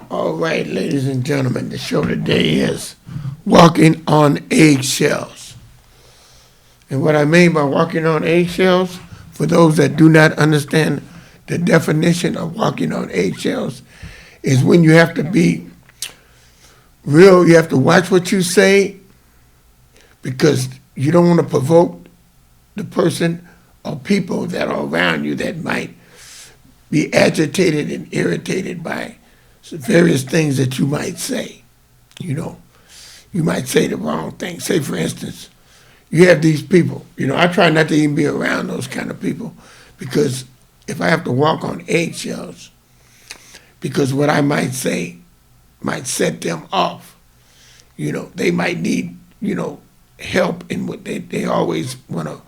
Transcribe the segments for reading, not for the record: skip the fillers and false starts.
All right, ladies and gentlemen, the show today is Walking on Eggshells. And what I mean by walking on eggshells, for those that do not understand the definition of walking on eggshells, is when you have to be real, you have to watch what you say because you don't want to provoke the person or people that are around you that might be agitated and irritated by various things that you might say. You know, you might say the wrong thing. Say, for instance, you have these people. I try not to even be around those kind of people because if I have to walk on eggshells, because what I might say might set them off. They might need, help in what they always want to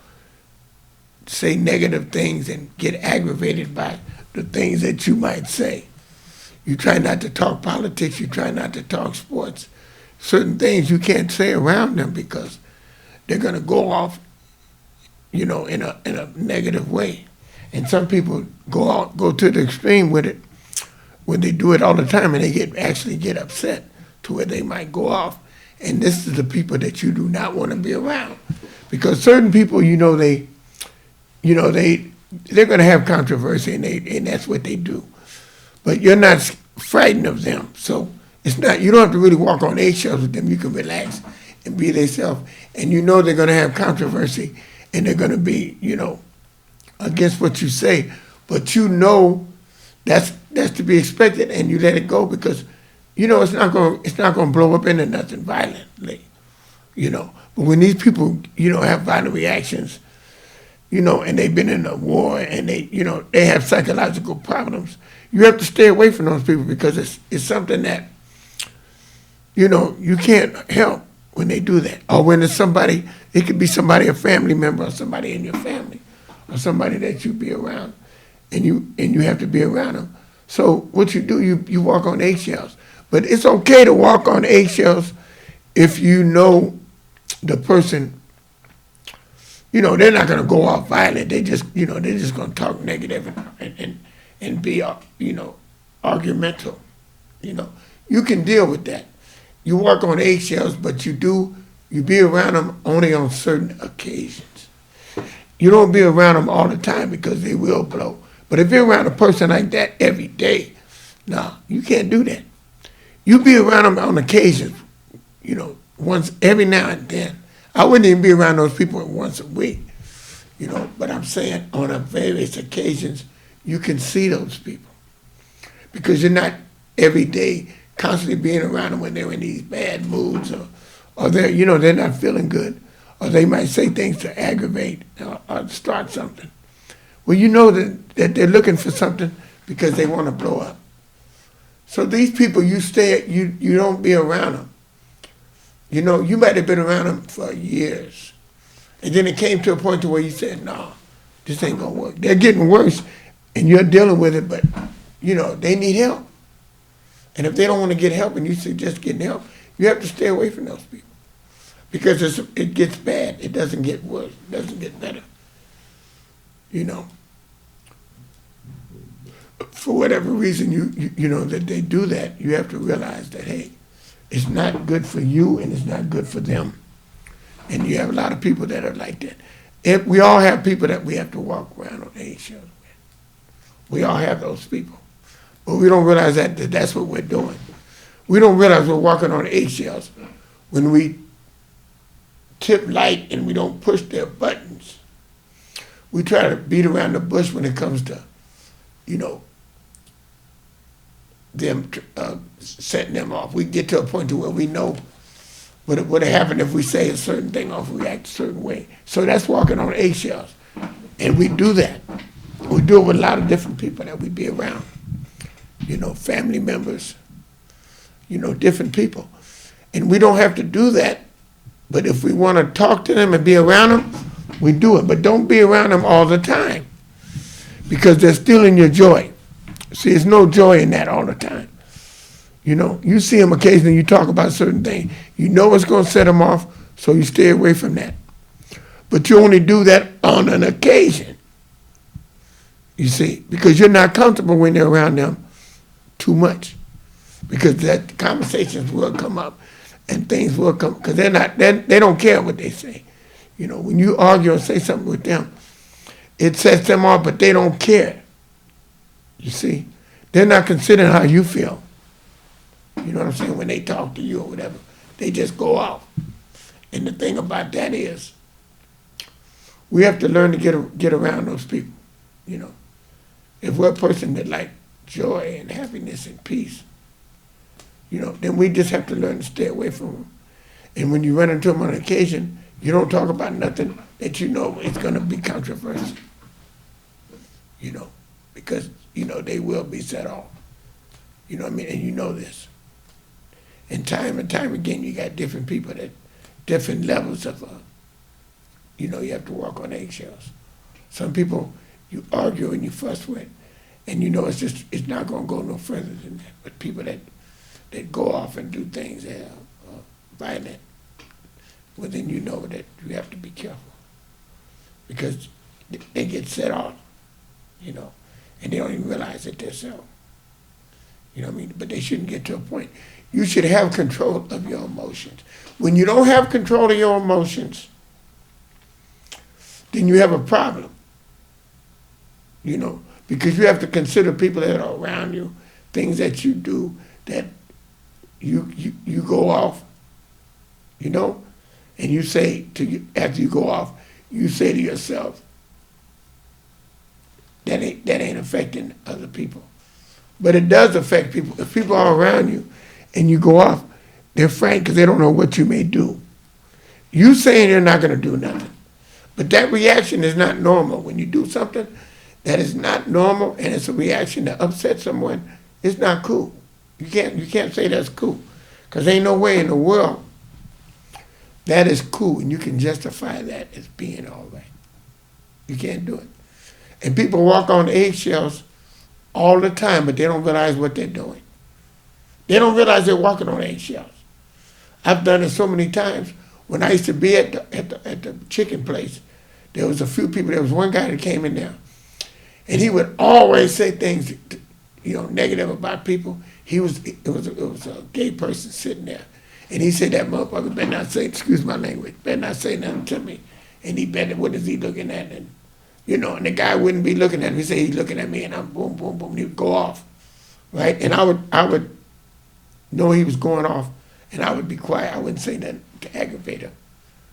say negative things and get aggravated by the things that you might say. You try not to talk politics, you try not to talk sports. Certain things you can't say around them because they're going to go off, in a negative way. And some people go to the extreme with it when they do it all the time and they actually get upset to where they might go off. And this is the people that you do not want to be around. Because certain people, they're going to have controversy and that's what they do. But you're not frightened of them. So you don't have to really walk on eggshells with them. You can relax and be themselves. And they're going to have controversy and they're going to be, against what you say. But that's to be expected and you let it go because, it's not going to blow up into nothing violently, But when these people, have violent reactions, and they've been in a war and they have psychological problems, you have to stay away from those people because it's something that, you can't help when they do that. Or when it's somebody, it could be somebody, a family member or somebody in your family or somebody that you be around and you have to be around them. So what you do, you walk on eggshells. But it's okay to walk on eggshells if you know the person, they're not going to go off violent. They're just going to talk negative and be, argumental. You can deal with that. You walk on eggshells, but you be around them only on certain occasions. You don't be around them all the time because they will blow. But if you're around a person like that every day, no, you can't do that. You be around them on occasion, once every now and then. I wouldn't even be around those people once a week, but I'm saying on a various occasions, you can see those people because you're not every day constantly being around them when they're in these bad moods or they're not feeling good or they might say things to aggravate or start something. Well, that they're looking for something because they want to blow up. So these people, you don't be around them. You might have been around them for years. And then it came to a point to where you said, no, this ain't going to work. They're getting worse, and you're dealing with it, but, they need help. And if they don't want to get help and you suggest getting help, you have to stay away from those people. Because it gets bad. It doesn't get worse. It doesn't get better. For whatever reason, that they do that, you have to realize that, hey, it's not good for you and it's not good for them. And you have a lot of people that are like that. We all have people that we have to walk around on eggshells with. We all have those people. But we don't realize that that's what we're doing. We don't realize we're walking on eggshells when we tip light and we don't push their buttons. We try to beat around the bush when it comes to, them setting them off. We get to a point to where we know what would happen if we say a certain thing or if we act a certain way. So that's walking on eggshells. And we do that. We do it with a lot of different people that we be around. Family members, different people. And we don't have to do that, but if we want to talk to them and be around them, we do it. But don't be around them all the time because they're stealing your joy. See, there's no joy in that all the time. You see them occasionally, you talk about certain things. You know it's going to set them off, so you stay away from that. But you only do that on an occasion. You see, because you're not comfortable when you're around them too much. because that conversations will come up and things will come, because they don't care what they say. When you argue or say something with them, it sets them off, but they don't care. You see? They're not considering how you feel. You know what I'm saying? When they talk to you or whatever, they just go off. And the thing about that is, we have to learn to get around those people. If we're a person that like joy and happiness and peace, then we just have to learn to stay away from them. And when you run into them on occasion, you don't talk about nothing that you know is going to be controversial. Because, they will be set off. You know what I mean? And you know this. And time again, you got different people that, different levels of, you have to walk on eggshells. Some people you argue and you fuss with, and it's not going to go no further than that. But people that go off and do things that are violent, well, then you know that you have to be careful. Because they get set off, and they don't even realize it themselves. You know what I mean? But they shouldn't get to a point. You should have control of your emotions. When you don't have control of your emotions, then you have a problem. Because you have to consider people that are around you, things that you do that you go off, and you say after you go off, you say to yourself, that ain't affecting other people. But it does affect people. If people are around you and you go off, they're frank because they don't know what you may do. You saying you're not going to do nothing. But that reaction is not normal. When you do something that is not normal and it's a reaction to upset someone, it's not cool. You can't say that's cool. Because ain't no way in the world that is cool and you can justify that as being all right. You can't do it. And people walk on eggshells all the time, but they don't realize what they're doing. They don't realize they're walking on eggshells. I've done it so many times. When I used to be at the chicken place, there was a few people. There was one guy that came in there, and he would always say things, negative about people. It was a gay person sitting there, and he said, that motherfucker better not say, excuse my language, better not say nothing to me. And he better, what is he looking at? And and the guy wouldn't be looking at him. He said he's looking at me, and I'm boom, boom, boom. And he would go off, right? And I would know he was going off, and I would be quiet. I wouldn't say nothing to aggravate him,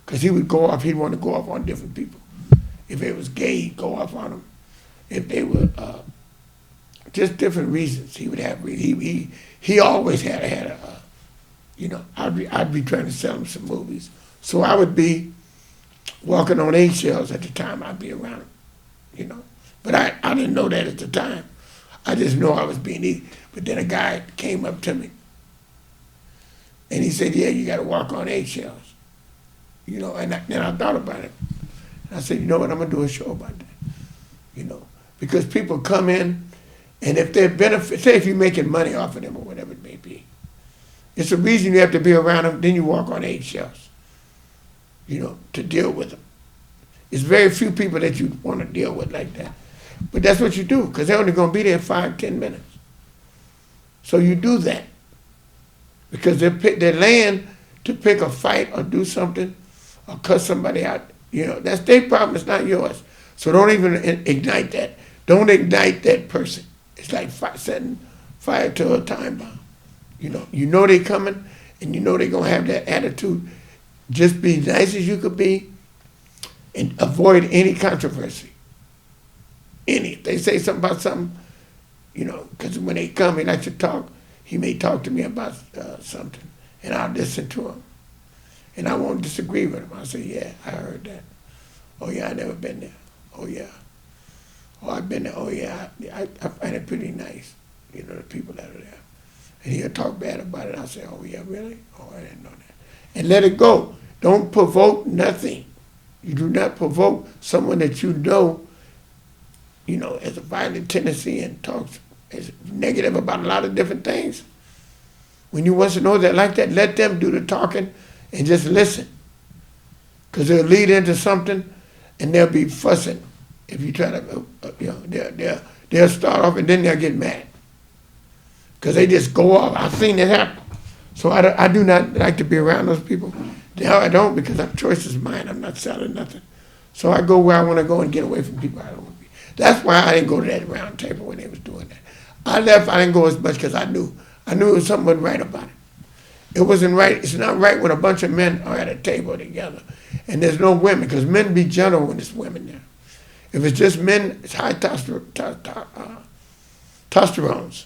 because he would go off. He'd want to go off on different people. If it was gay, he'd go off on them. If they were just different reasons, he would have. He always had a I'd be trying to sell him some movies, so I would be walking on eggshells at the time I'd be around him. But I didn't know that at the time. I just know I was being easy. But then a guy came up to me, and he said, yeah, you got to walk on eggshells. And then I thought about it. And I said, you know what, I'm going to do a show about that. Because people come in, and if they're say if you're making money off of them or whatever it may be, it's a reason you have to be around them, then you walk on eggshells, to deal with them. It's very few people that you want to deal with like that. But that's what you do, because they're only going to be there 5-10 minutes. So you do that. Because they're laying to pick a fight or do something or cuss somebody out. That's their problem, it's not yours. So don't even ignite that. Don't ignite that person. It's like setting fire to a time bomb. You know they're coming, and you know they're going to have that attitude. Just be nice as you could be and avoid any controversy. If they say something about something, because when they come, he likes to talk. He may talk to me about something, and I'll listen to him. And I won't disagree with him. I'll say, yeah, I heard that. Oh, yeah, I never been there. Oh, yeah. Oh, I've been there. Oh, yeah, I find it pretty nice, the people that are there. And he'll talk bad about it. I'll say, oh, yeah, really? Oh, I didn't know that. And let it go. Don't provoke nothing. You do not provoke someone that has a violent tendency and talks is negative about a lot of different things. When you want to know that like that, let them do the talking and just listen. Because they'll lead into something and they'll be fussing. If you try to, they'll start off and then they'll get mad. because they just go off. I've seen it happen. So I do not like to be around those people. The hell I don't, because that choice is mine. I'm not selling nothing. So I go where I want to go and get away from people I don't want to be. That's why I didn't go to that round table when they was doing that. I left. I didn't go as much because I knew it was something wasn't right about it. It wasn't right. It's not right when a bunch of men are at a table together and there's no women, because men be gentle when there's women there. If it's just men, it's high testosterones.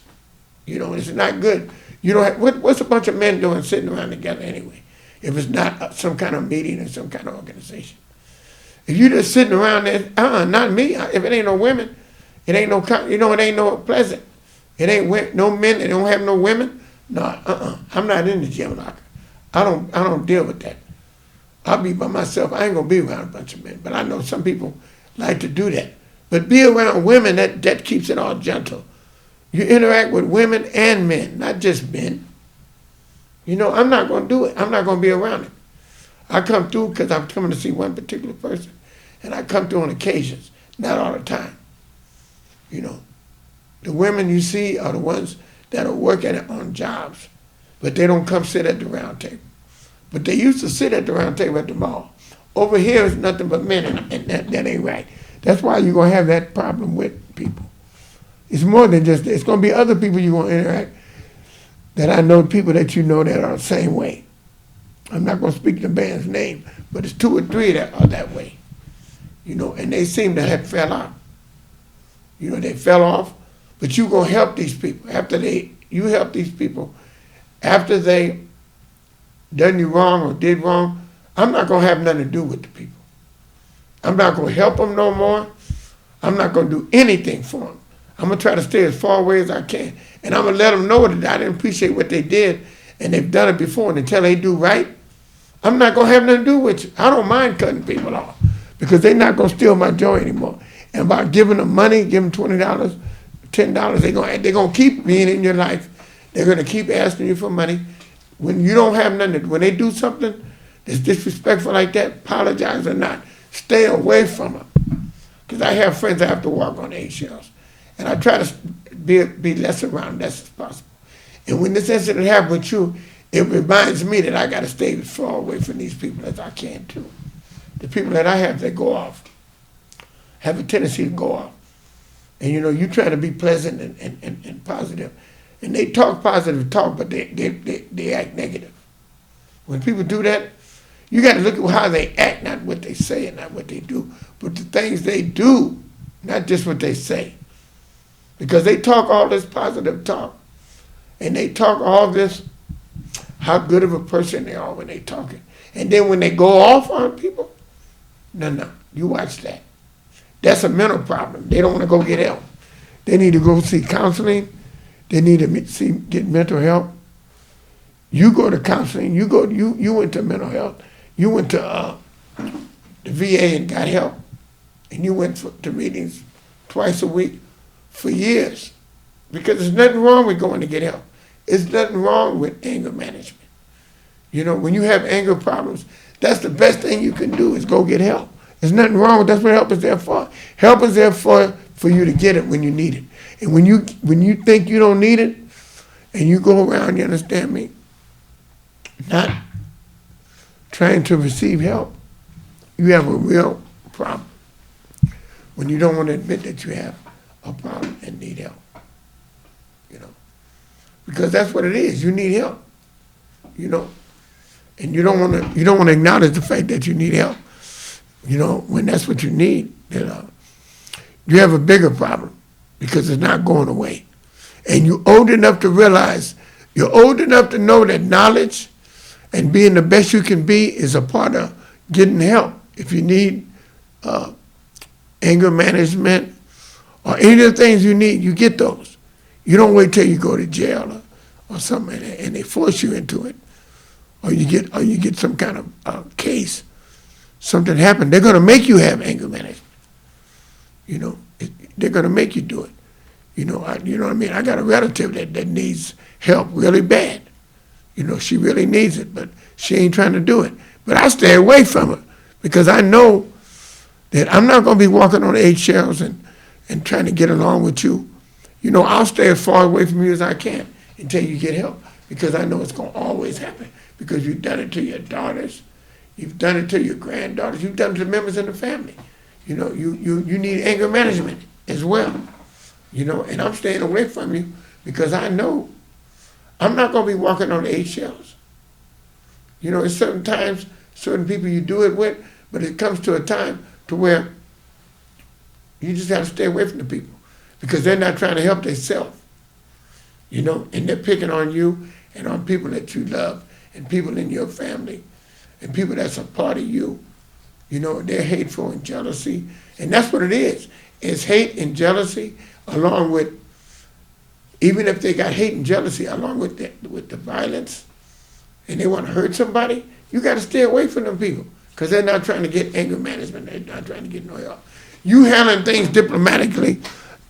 It's not good. What's a bunch of men doing sitting around together anyway, if it's not some kind of meeting or some kind of organization? If you're just sitting around there, not me. If it ain't no women, it ain't no, it ain't no pleasant. It ain't no men, it don't have no women. No, I'm not in the gym locker. I don't deal with that. I'll be by myself. I ain't gonna be around a bunch of men. But I know some people like to do that. But be around women, that keeps it all gentle. You interact with women and men, not just men. I'm not gonna do it. I'm not gonna be around it. I come through because I'm coming to see one particular person, and I come through on occasions, not all the time. The women you see are the ones that are working on jobs, but they don't come sit at the round table. But they used to sit at the round table at the mall. Over here is nothing but men, and that ain't right. That's why you're going to have that problem with people. It's more than just, it's going to be other people you're going to interact that I know, people that you know that are the same way. I'm not going to speak the band's name, but it's 2 or 3 that are that way. And they seem to have fell out. They fell off, but you're going to help these people. You help these people after they done you wrong or did wrong. I'm not going to have nothing to do with the people. I'm not going to help them no more. I'm not going to do anything for them. I'm going to try to stay as far away as I can. And I'm going to let them know that I didn't appreciate what they did, and they've done it before, and until they do right, I'm not going to have nothing to do with you. I don't mind cutting people off, because they're not going to steal my joy anymore. And by giving them money, give them $20, $10, they're going to keep being in your life. They're going to keep asking you for money. When you don't have nothing, when they do something that's disrespectful like that, apologize or not, stay away from them. Because I have friends that have to walk on eggshells. And I try to be less around less as possible. And when this incident happened with you, it reminds me that I got to stay as far away from these people as I can too. The people that I have that go off have a tendency to go off. And you try to be pleasant and positive. And they talk positive talk, but they act negative. When people do that, you got to look at how they act, not what they say and not what they do, but the things they do, not just what they say. Because they talk all this positive talk, and they talk all this, how good of a person they are when they talking. And then when they go off on people, no, you watch that. That's a mental problem. They don't want to go get help. They need to go see counseling. They need to get mental help. You go to counseling. You went to mental health. You went to the VA and got help. And you went to meetings twice a week for years. Because there's nothing wrong with going to get help. There's nothing wrong with anger management. When you have anger problems, that's the best thing you can do is go get help. There's nothing wrong with that's what help is there for. Help is there for you to get it when you need it. And when you think you don't need it, and you go around, you understand me, not trying to receive help, you have a real problem. When you don't want to admit that you have a problem and need help. Because that's what it is. You need help. And you don't want to acknowledge the fact that you need help. When that's what you need, you have a bigger problem because it's not going away. And you're old enough to realize, you're old enough to know that knowledge and being the best you can be is a part of getting help. If you need anger management or any of the things you need, you get those. You don't wait till you go to jail or something and they force you into it. Or you get some kind of case. Something happened, they're going to make you have anger management. They're going to make you do it. You know what I mean? I got a relative that needs help really bad. She really needs it, but she ain't trying to do it. But I stay away from her because I know that I'm not going to be walking on eggshells and trying to get along with you. I'll stay as far away from you as I can. until you get help, because I know it's going to always happen, because you've done it to your daughters, you've done it to your granddaughters, you've done it to members in the family. You know, you need anger management as well. You know, and I'm staying away from you because I know I'm not going to be walking on eggshells. You know, it's certain times, certain people you do it with, but it comes to a time to where you just have to stay away from the people because they're not trying to help themselves. You know, and they're picking on you and on people that you love and people in your family and people that's a part of you. You know, they're hateful and jealousy. And that's what it is. It's hate and jealousy along with, even if they got hate and jealousy along with the violence and they want to hurt somebody, you got to stay away from them people because they're not trying to get anger management. They're not trying to get no help. You handling things diplomatically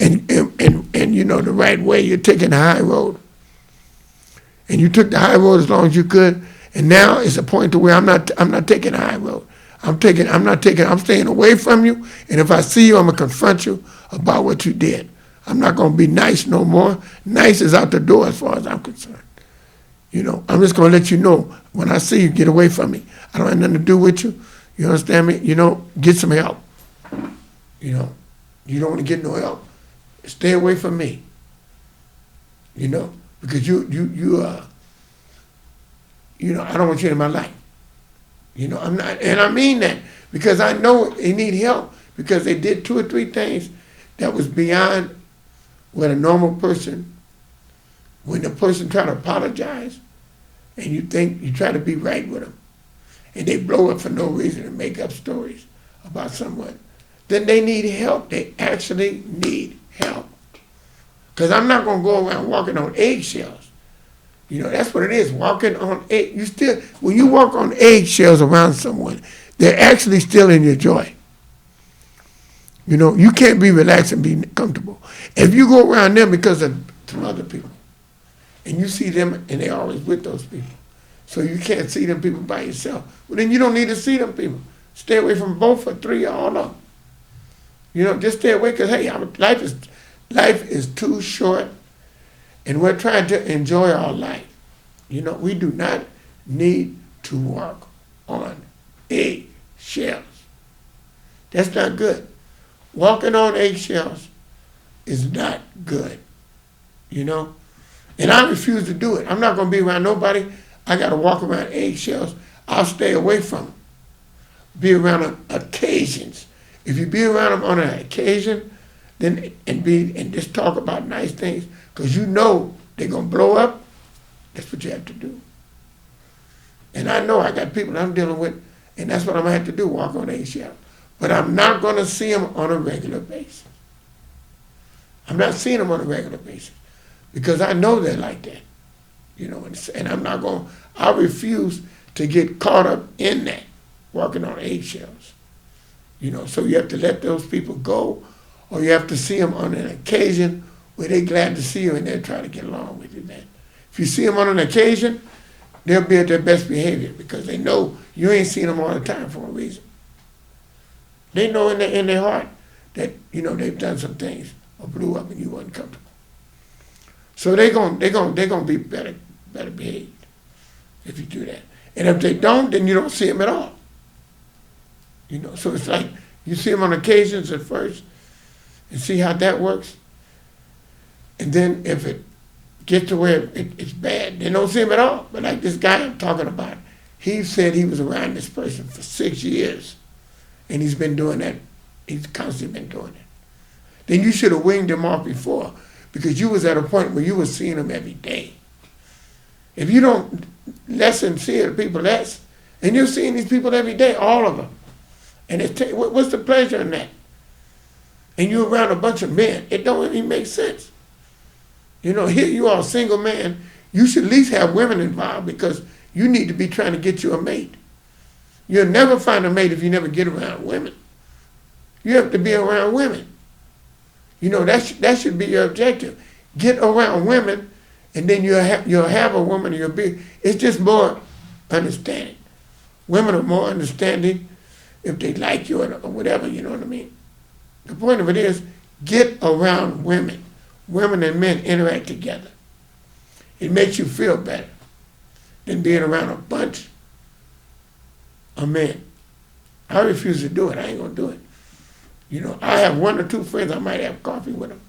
and you know, the right way, you're taking the high road. And you took the high road as long as you could, and now it's a point to where I'm not taking the high road. I'm staying away from you, and if I see you, I'm going to confront you about what you did. I'm not going to be nice no more. Nice is out the door as far as I'm concerned. You know, I'm just going to let you know, when I see you, get away from me. I don't have nothing to do with you. You understand me? You know, get some help. You know, you don't want to get no help. Stay away from me. You know, because you know, I don't want you in my life. You know, I'm not, and I mean that because I know they need help because they did 2 or 3 things that was beyond what a normal person, when the person try to apologize and you think you try to be right with them and they blow up for no reason and make up stories about someone, then they need help. They actually need help. Because I'm not going to go around walking on eggshells. You know, that's what it is, walking on eggshells. When you walk on eggshells around someone, they're actually still in your joy. You know, you can't be relaxed and be comfortable. If you go around them because of some other people, and you see them and they're always with those people, so you can't see them people by yourself, well, then you don't need to see them people. Stay away from both or 3 or all of them. You know, just stay away because, hey, life is too short. And we're trying to enjoy our life. You know, we do not need to walk on eggshells. That's not good. Walking on eggshells is not good. You know? And I refuse to do it. I'm not going to be around nobody. I got to walk around eggshells. I'll stay away from them. Be around them occasions. If you be around them on an occasion, then and just talk about nice things, because you know they're going to blow up, that's what you have to do. And I know I got people I'm dealing with, and that's what I'm going to have to do, walk on eggshells. But I'm not going to see them on a regular basis. I'm not seeing them on a regular basis because I know they're like that. You know, and I refuse to get caught up in that, walking on eggshells. You know, so you have to let those people go, or you have to see them on an occasion where they're glad to see you and they'll try to get along with you then. If you see them on an occasion, they'll be at their best behavior because they know you ain't seen them all the time for a reason. They know in their heart that, you know, they've done some things or blew up and you wasn't comfortable. So they're gonna be better behaved if you do that. And if they don't, then you don't see them at all. You know, so it's like you see them on occasions at first and see how that works. And then if it gets to where it's bad, they don't see him at all. But like this guy I'm talking about, he said he was around this person for 6 years. And he's been doing that. He's constantly been doing it. Then you should have winged him off before, because you was at a point where you were seeing him every day. If you don't see the people less, and you're seeing these people every day, all of them. And what's the pleasure in that? And you're around a bunch of men. It don't even make sense. You know, here you are, a single man. You should at least have women involved because you need to be trying to get you a mate. You'll never find a mate if you never get around women. You have to be around women. You know, that should be your objective. Get around women, and then you'll have a woman. It's just more understanding. Women are more understanding if they like you or whatever. You know what I mean? The point of it is, get around women. Women and men interact together. It makes you feel better than being around a bunch of men. I refuse to do it. I ain't gonna do it. You know, I have one or two friends. I might have coffee with them.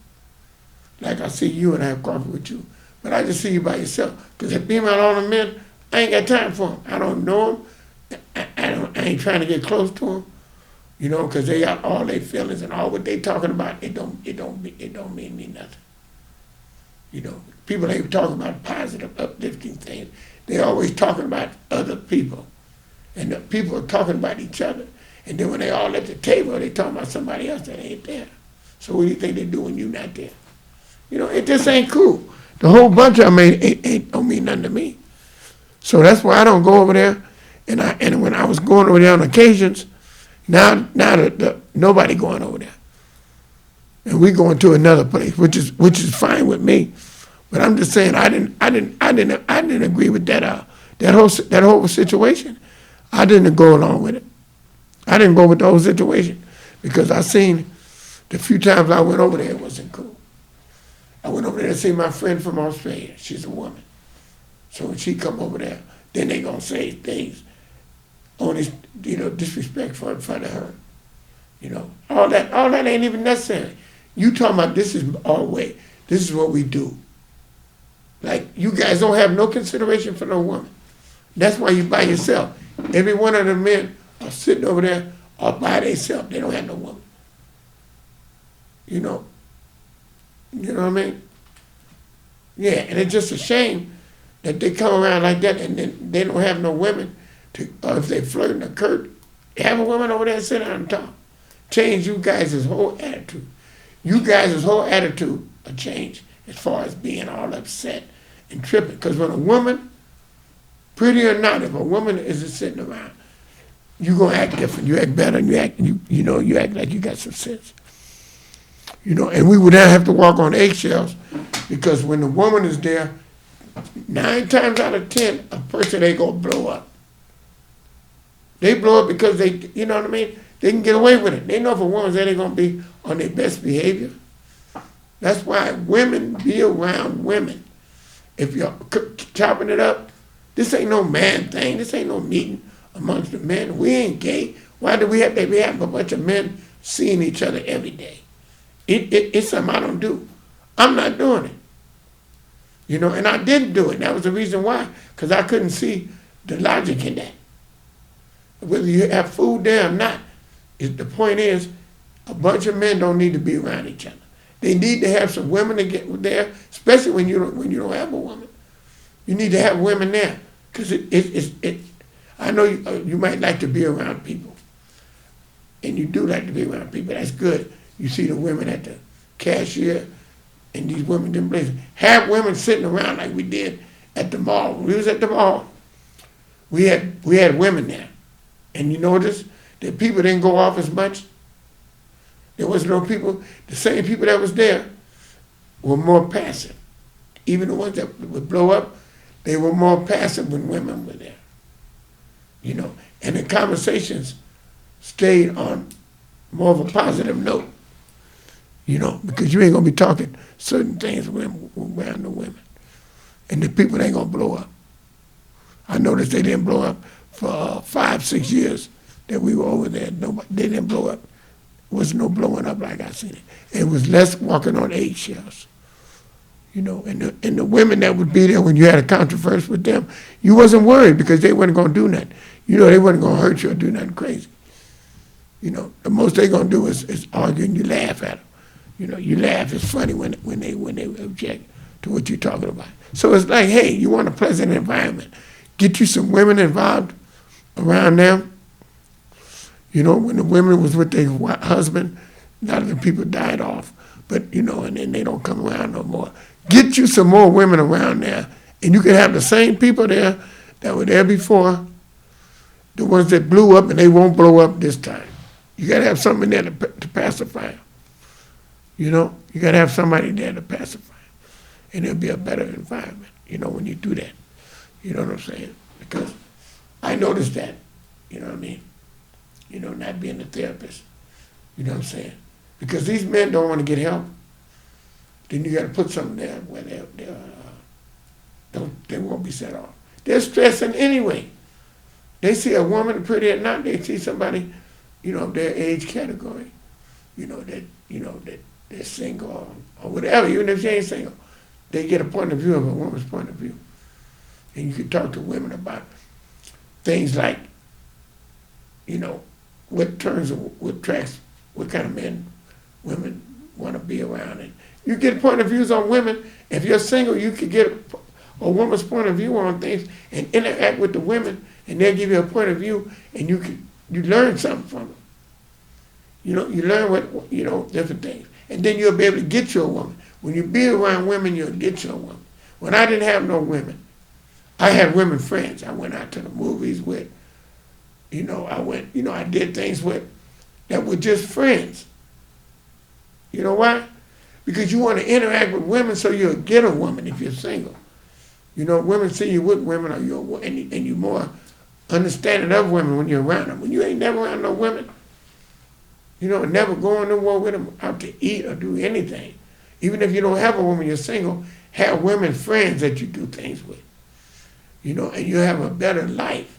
Like I see you and I have coffee with you. But I just see you by yourself. Because if being around all the men, I ain't got time for them. I don't know them. I ain't trying to get close to them. You know, because they got all their feelings and all what they talking about. It don't mean me nothing. You know, people ain't talking about positive, uplifting things. They're always talking about other people. And the people are talking about each other. And then when they all at the table, they talking about somebody else that ain't there. So what do you think they do when you not there? You know, it just ain't cool. The whole bunch of them don't mean nothing to me. So that's why I don't go over there. And when I was going over there on occasions, now nobody going over there. And we going to another place, which is fine with me. But I'm just saying I didn't agree with that whole situation. I didn't go along with it. I didn't go with the whole situation because I seen the few times I went over there, it wasn't cool. I went over there to see my friend from Australia. She's a woman. So when she come over there, then they gonna say things on this, you know, disrespectful in front of her. You know, all that ain't even necessary. You talking about this is our way. This is what we do. Like, you guys don't have no consideration for no woman. That's why you by yourself. Every one of the men are sitting over there all by themselves. They don't have no woman. You know what I mean? Yeah, and it's just a shame that they come around like that and then they don't have no women to, or if they flirting or court, have a woman over there and sit down and talk. Change you guys' whole attitude. You guys' whole attitude will change as far as being all upset and tripping. Because when a woman, pretty or not, if a woman isn't sitting around, you're going to act different. You act better and you act like you got some sense. You know, and we would now have to walk on eggshells because when the woman is there, 9 times out of 10, a person ain't going to blow up. They blow up because they, you know what I mean? They can get away with it. They know if a woman's there, they're going to be on their best behavior. That's why women be around women. If you're chopping it up, this ain't no man thing. This ain't no meeting amongst the men. We ain't gay. Why do we have to have a bunch of men seeing each other every day? It's something I don't do. I'm not doing it. You know, and I didn't do it. That was the reason why, because I couldn't see the logic in that. Whether you have food there or not, the point is, a bunch of men don't need to be around each other. They need to have some women to get there, especially when you don't have a woman. You need to have women there, because I know you might like to be around people, and you do like to be around people. That's good. You see the women at the cashier, and these women didn't blaze. Have women sitting around like we did at the mall. When we was at the mall, we had women there, and you notice that people didn't go off as much. There was no people. The same people that was there were more passive. Even the ones that would blow up, they were more passive when women were there. You know, and the conversations stayed on more of a positive note. You know, because you ain't gonna be talking certain things around the women, and the people ain't gonna blow up. I noticed they didn't blow up for 5-6 years that we were over there. They didn't blow up. There was no blowing up like I seen it. It was less walking on eggshells. You know, and the women that would be there when you had a controversy with them, you wasn't worried because they wasn't gonna do nothing. You know, they wasn't gonna hurt you or do nothing crazy. You know, the most they gonna do is argue and you laugh at them. You know, you laugh. It's funny when they object to what you're talking about. So it's like, hey, you want a pleasant environment. Get you some women involved around them. You know, when the women was with their husband, a lot of the people died off. But, you know, and then they don't come around no more. Get you some more women around there. And you can have the same people there that were there before, the ones that blew up and they won't blow up this time. You got to have something there to pacify them. You know, you got to have somebody there to pacify them. And it'll be a better environment, you know, when you do that. You know what I'm saying? Because I noticed that, you know what I mean? You know, not being a therapist, you know what I'm saying? Because these men don't want to get help. Then you got to put something there where they won't be set off. They're stressing anyway. They see a woman pretty or not, they see somebody, of their age category, that they're single or whatever, even if they ain't single, they get a point of view of a woman's point of view. And you can talk to women about things like, what turns, what tracks, what kind of men women want to be around. And you get point of views on women. If you're single, you could get a woman's point of view on things and interact with the women, and they'll give you a point of view, and you learn something from them. You learn what, different things. And then you'll be able to get you a woman. When you be around women, you'll get you a woman. When I didn't have no women, I had women friends. I went out to the movies with, I did things with that were just friends. You know why? Because you want to interact with women so you'll get a woman if you're single. Women see you with women, and you're more understanding of women when you're around them. When you ain't never around no women, never going nowhere with them out to eat or do anything. Even if you don't have a woman, you're single, have women friends that you do things with. And you have a better life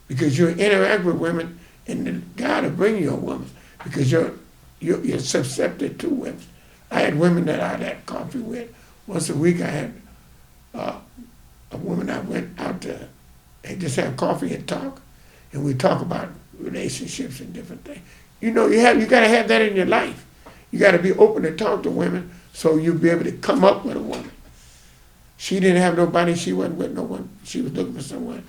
because you interact with women, and God will bring you a woman because you're susceptible to women. I had women that I'd had coffee with. Once a week I had a woman I went out to and just have coffee and talk, and we talk about relationships and different things. You got to have that in your life. You got to be open to talk to women so you'll be able to come up with a woman. She didn't have nobody. She wasn't with no one. She was looking for someone,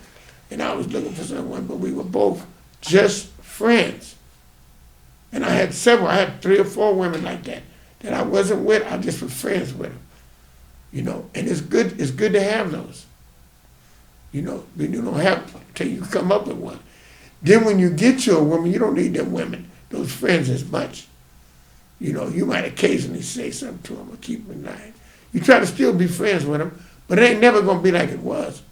and I was looking for someone, but we were both just friends. And I had several. I had 3 or 4 women like that I wasn't with. I just was friends with them. And it's good. It's good to have those. But you don't have till you come up with one. Then when you get you a woman, you don't need them women, those friends as much. You might occasionally say something to them or keep them in line. You try to still be friends with them, but it ain't never going to be like it was,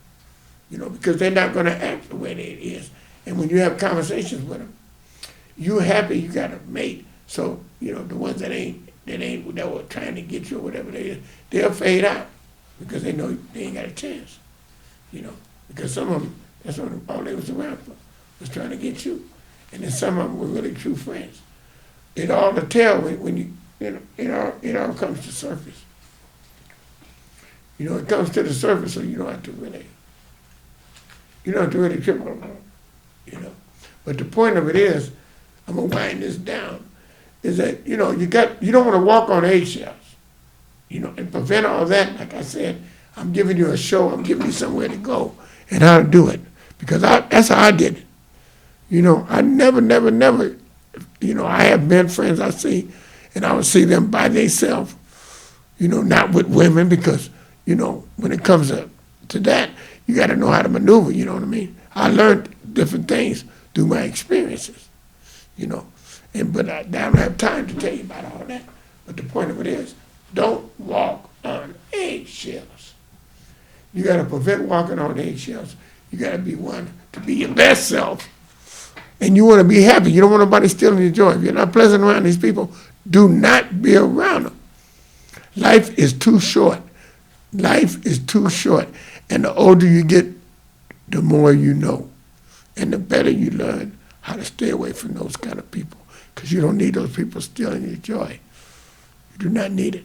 because they're not going to act the way it is. And when you have conversations with them, you're happy you got a mate. So, the ones that were trying to get you or whatever they'll fade out because they know they ain't got a chance, because some of them, that's all they was around for, was trying to get you. And then some of them were really true friends. It all to tell when it all comes to surface. It comes to the surface, so you don't have to really trip on it, But the point of it is, I'm gonna wind this down, is that you don't want to walk on eggshells, and prevent all that. Like I said, I'm giving you a show. I'm giving you somewhere to go and how to do it, because that's how I did it. I never. I have men friends I see, and I would see them by themselves. Not with women, because when it comes to that, you got to know how to maneuver. You know what I mean? I learned different things through my experiences. But I don't have time to tell you about all that. But the point of it is, don't walk on eggshells. You got to prevent walking on eggshells. You got to be one to be your best self. And you want to be happy. You don't want nobody stealing your joy. If you're not pleasant around these people, do not be around them. Life is too short. Life is too short. And the older you get, the more you know. And the better you learn how to stay away from those kind of people. Because you don't need those people stealing your joy. You do not need it.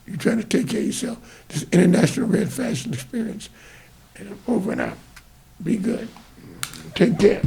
You're trying to take care of yourself. This International Red Fashion Experience. And I'm over and out. Be good. Take care.